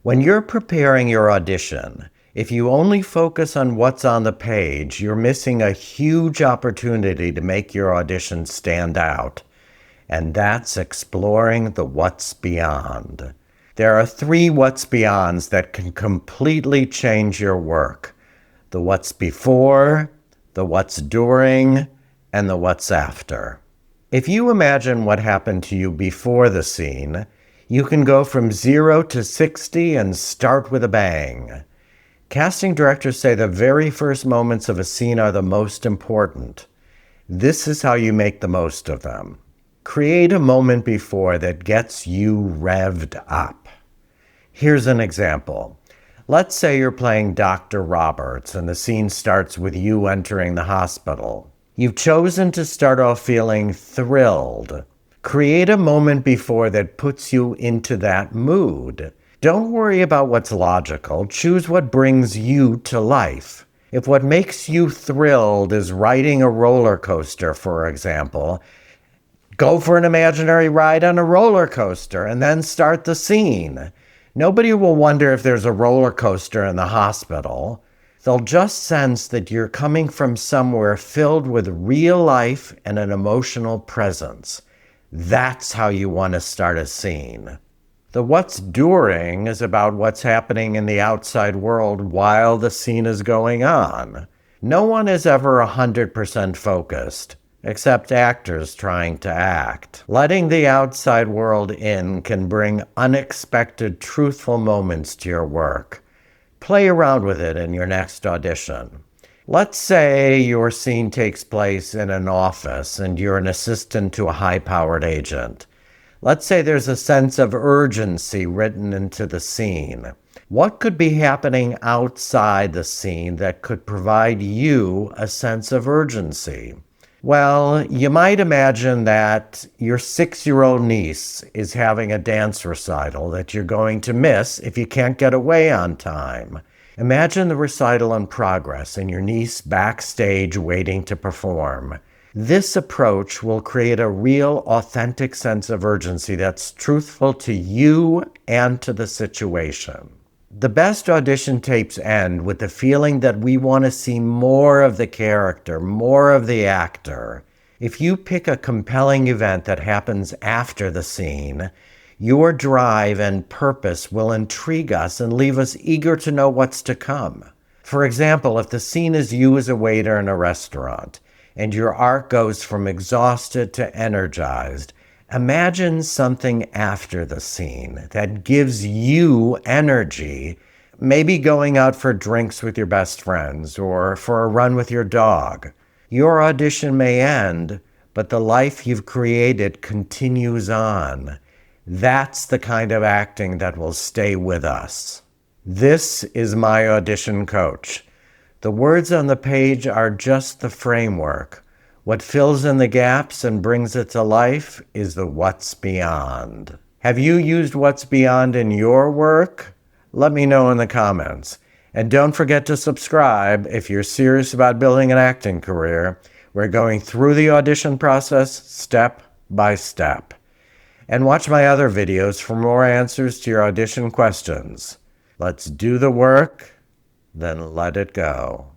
When you're preparing your audition, if you only focus on what's on the page, you're missing a huge opportunity to make your audition stand out. And that's exploring the what's beyond. There are 3 what's beyonds that can completely change your work. The what's before, the what's during, and the what's after. If you imagine what happened to you before the scene, you can go from 0 to 60 and start with a bang. Casting directors say the very first moments of a scene are the most important. This is how you make the most of them. Create a moment before that gets you revved up. Here's an example. Let's say you're playing Dr. Roberts and the scene starts with you entering the hospital. You've chosen to start off feeling thrilled. Create a moment before that puts you into that mood. Don't worry about what's logical. Choose what brings you to life. If what makes you thrilled is riding a roller coaster, for example, go for an imaginary ride on a roller coaster and then start the scene. Nobody will wonder if there's a roller coaster in the hospital. They'll just sense that you're coming from somewhere filled with real life and an emotional presence. That's how you want to start a scene. The what's during is about what's happening in the outside world while the scene is going on. No one is ever 100% focused, except actors trying to act. Letting the outside world in can bring unexpected, truthful moments to your work. Play around with it in your next audition. Let's say your scene takes place in an office and you're an assistant to a high-powered agent. Let's say there's a sense of urgency written into the scene. What could be happening outside the scene that could provide you a sense of urgency? Well, you might imagine that your 6-year-old niece is having a dance recital that you're going to miss if you can't get away on time. Imagine the recital in progress and your niece backstage waiting to perform. This approach will create a real, authentic sense of urgency that's truthful to you and to the situation. The best audition tapes end with the feeling that we want to see more of the character, more of the actor. If you pick a compelling event that happens after the scene, your drive and purpose will intrigue us and leave us eager to know what's to come. For example, if the scene is you as a waiter in a restaurant, and your arc goes from exhausted to energized, imagine something after the scene that gives you energy, maybe going out for drinks with your best friends or for a run with your dog. Your audition may end, but the life you've created continues on. That's the kind of acting that will stay with us. This is my audition coach. The words on the page are just the framework. What fills in the gaps and brings it to life is the what's beyond. Have you used what's beyond in your work? Let me know in the comments. And don't forget to subscribe if you're serious about building an acting career. We're going through the audition process step by step. And watch my other videos for more answers to your audition questions. Let's do the work, then let it go.